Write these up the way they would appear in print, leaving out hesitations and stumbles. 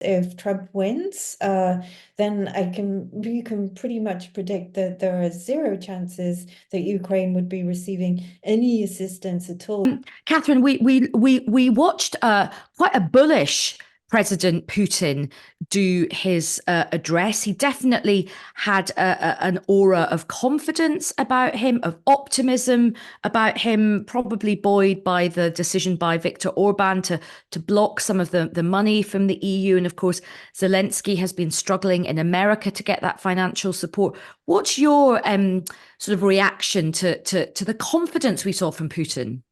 if Trump wins, then you can pretty much predict that there are zero chances that Ukraine would be receiving any assistance at all. Catherine, we watched quite a bullish President Putin do his address. He definitely had an aura of confidence about him, of optimism about him, probably buoyed by the decision by Viktor Orban to block some of the money from the EU. And of course, Zelensky has been struggling in America to get that financial support. What's your sort of reaction to the confidence we saw from Putin?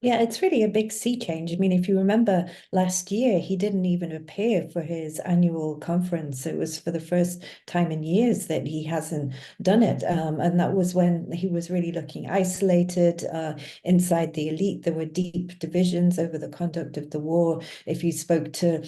Yeah, it's really a big sea change. I mean, if you remember last year, he didn't even appear for his annual conference. It was for the first time in years that he hasn't done it. And that was when he was really looking isolated. Inside the elite, there were deep divisions over the conduct of the war. If you spoke to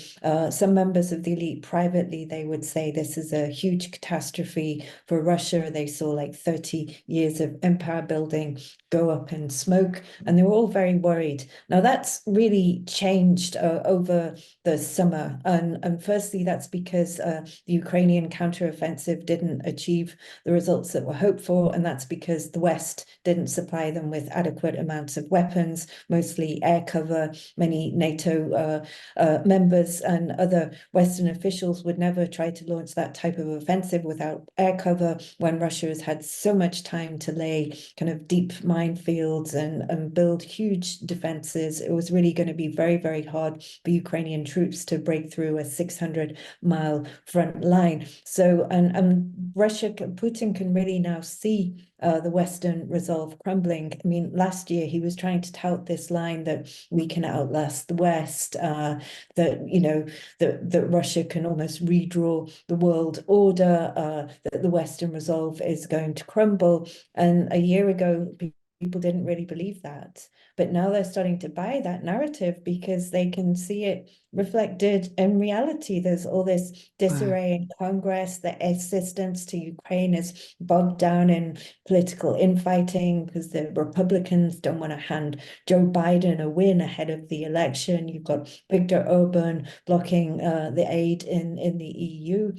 some members of the elite privately, they would say this is a huge catastrophe for Russia. They saw like 30 years of empire building go up in smoke, and they were all very worried. Now that's really changed over the summer, and firstly that's because the Ukrainian counteroffensive didn't achieve the results that were hoped for, and that's because the West didn't supply them with adequate amounts of weapons, mostly air cover. Many NATO members and other Western officials would never try to launch that type of offensive without air cover when Russia has had so much time to lay kind of deep minefields and build huge defenses. It was really going to be very, very hard for Ukrainian troops to break through a 600-mile front line. So, and Putin can really now see the Western resolve crumbling. I mean, last year he was trying to tout this line that we can outlast the West, that Russia can almost redraw the world order, that the Western resolve is going to crumble. And a year ago, people didn't really believe that. But now they're starting to buy that narrative because they can see it reflected in reality. There's all this Wow. disarray in Congress. The assistance to Ukraine is bogged down in political infighting because the Republicans don't want to hand Joe Biden a win ahead of the election. You've got Viktor Orban blocking the aid in the EU.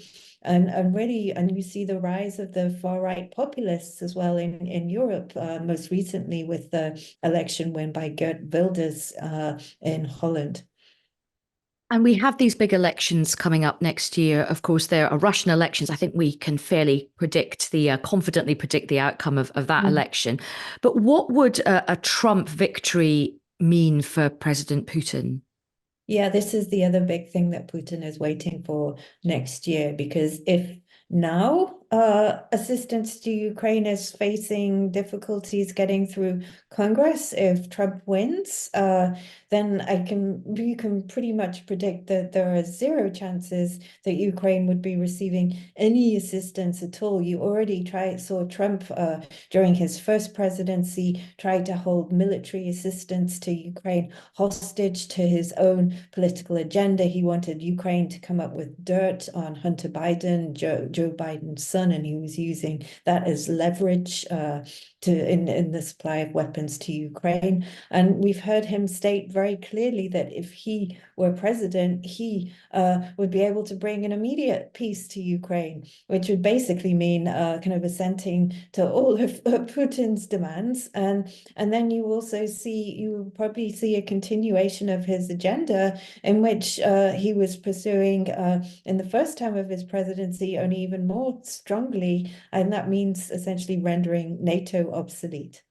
And you see the rise of the far right populists as well in Europe, most recently with the election win by Geert Wilders in Holland. And we have these big elections coming up next year. Of course, there are Russian elections. I think we can fairly confidently predict the outcome of that election. But what would a Trump victory mean for President Putin? Yeah, this is the other big thing that Putin is waiting for next year, because if now assistance to Ukraine is facing difficulties getting through Congress, if Trump wins, then you can pretty much predict that there are zero chances that Ukraine would be receiving any assistance at all. You already saw Trump during his first presidency try to hold military assistance to Ukraine hostage to his own political agenda. He wanted Ukraine to come up with dirt on Hunter Biden, Joe Biden's son, and he was using that as leverage in the supply of weapons to Ukraine. And we've heard him state very clearly that if he were president, he would be able to bring an immediate peace to Ukraine, which would basically mean kind of assenting to all of Putin's demands. And then you will probably see a continuation of his agenda in which he was pursuing in the first time of his presidency only even more strongly, and that means essentially rendering NATO obsolete.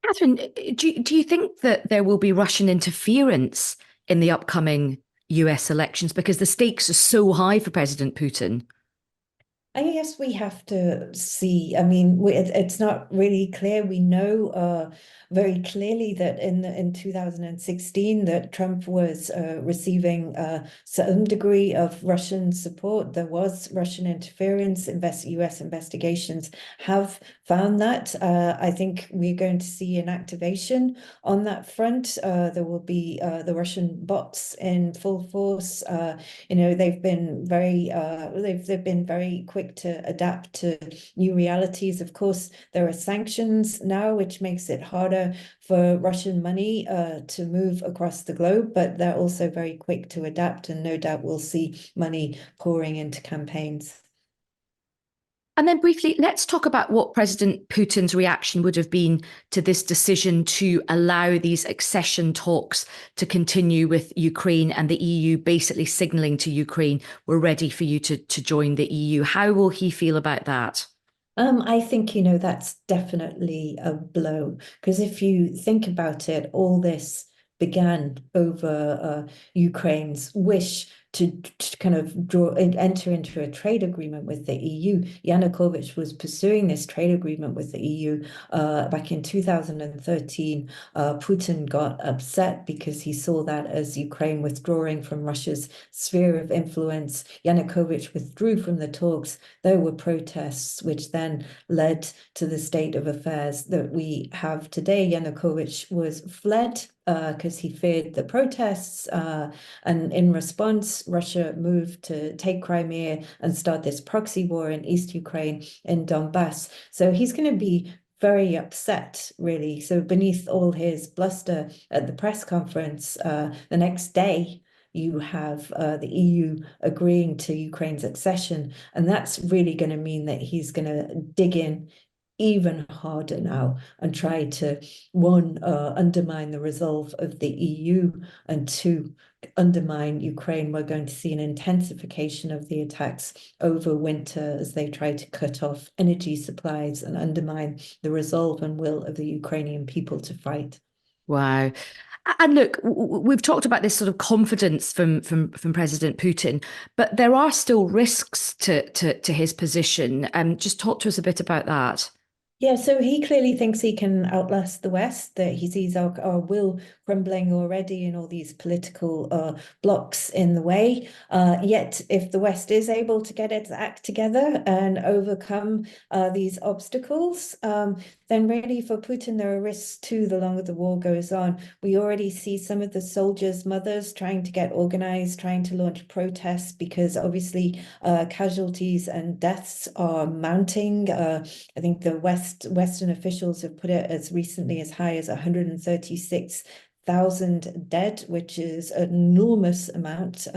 Catherine, do you think that there will be Russian interference in the upcoming US elections because the stakes are so high for President Putin? I guess we have to see. I mean, it's not really clear. We know very clearly that in 2016 that Trump was receiving some degree of Russian support. There was Russian interference. US investigations have found that. I think we're going to see an activation on that front. There will be the Russian bots in full force. They've been very quick quick to adapt to new realities. Of course, there are sanctions now, which makes it harder for Russian money to move across the globe, but they're also very quick to adapt, and no doubt we'll see money pouring into campaigns. And then briefly, let's talk about what President Putin's reaction would have been to this decision to allow these accession talks to continue with Ukraine and the EU basically signaling to Ukraine, we're ready for you to join the EU. How will he feel about that? I think, that's definitely a blow, because if you think about it, all this began over Ukraine's wish to kind of enter into a trade agreement with the EU. Yanukovych was pursuing this trade agreement with the EU back in 2013. Putin got upset because he saw that as Ukraine withdrawing from Russia's sphere of influence. Yanukovych withdrew from the talks. There were protests, which then led to the state of affairs that we have today. Yanukovych was fled because he feared the protests. And in response, Russia moved to take Crimea and start this proxy war in East Ukraine, in Donbass. So he's going to be very upset, really. So beneath all his bluster at the press conference, the next day, you have the EU agreeing to Ukraine's accession. And that's really going to mean that he's going to dig in even harder now and try to, one, undermine the resolve of the EU, and two, undermine Ukraine. We're going to see an intensification of the attacks over winter as they try to cut off energy supplies and undermine the resolve and will of the Ukrainian people to fight. Wow. And look, we've talked about this sort of confidence from President Putin, but there are still risks to his position. Just talk to us a bit about that. Yeah, so he clearly thinks he can outlast the West, that he sees our will crumbling already and all these political blocks in the way. Yet, if the West is able to get its act together and overcome these obstacles, then really for Putin, there are risks too the longer the war goes on. We already see some of the soldiers' mothers trying to get organized, trying to launch protests, because obviously casualties and deaths are mounting. I think the Western officials have put it as recently as high as 136,000 dead, which is an enormous amount.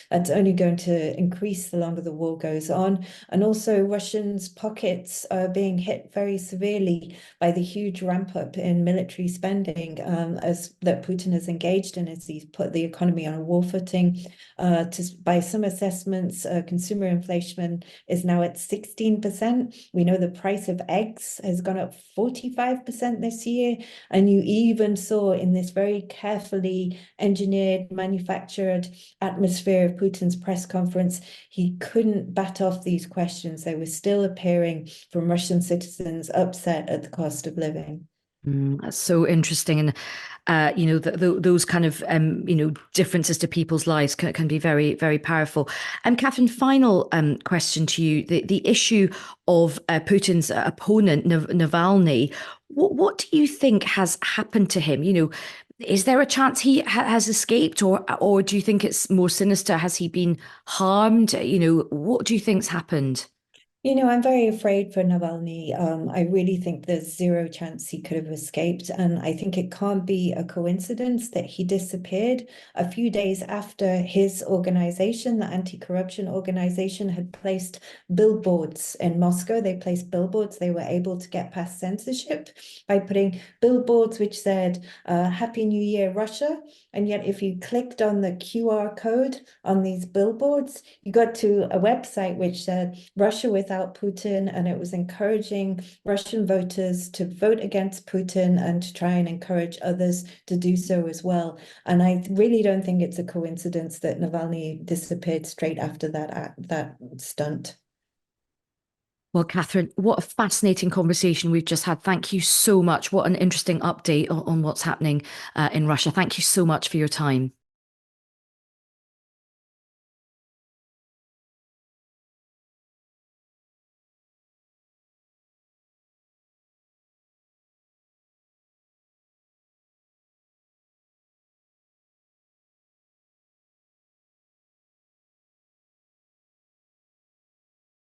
That's only going to increase the longer the war goes on. And also Russians' pockets are being hit very severely by the huge ramp up in military spending as that Putin has engaged in, as he's put the economy on a war footing. By some assessments, consumer inflation is now at 16%. We know the price of eggs has gone up 45% this year. And you even saw in this very carefully engineered, manufactured atmosphere of Putin's press conference, he couldn't bat off these questions. They were still appearing from Russian citizens upset at the cost of living. That's so interesting. And those kind of differences to people's lives can be very, very powerful. And Catherine, final question to you: the issue of Putin's opponent Navalny. What do you think has happened to him? Is there a chance he has escaped, or do you think it's more sinister? Has he been harmed? What do you think's happened? I'm very afraid for Navalny. I really think there's zero chance he could have escaped. And I think it can't be a coincidence that he disappeared a few days after his organization, the anti-corruption organization, had placed billboards in Moscow. They placed billboards. They were able to get past censorship by putting billboards which said, Happy New Year, Russia. And yet, if you clicked on the QR code on these billboards, you got to a website which said Russia without Putin, and it was encouraging Russian voters to vote against Putin and to try and encourage others to do so as well. And I really don't think it's a coincidence that Navalny disappeared straight after that stunt. Well, Catherine, what a fascinating conversation we've just had. Thank you so much. What an interesting update on what's happening in Russia. Thank you so much for your time.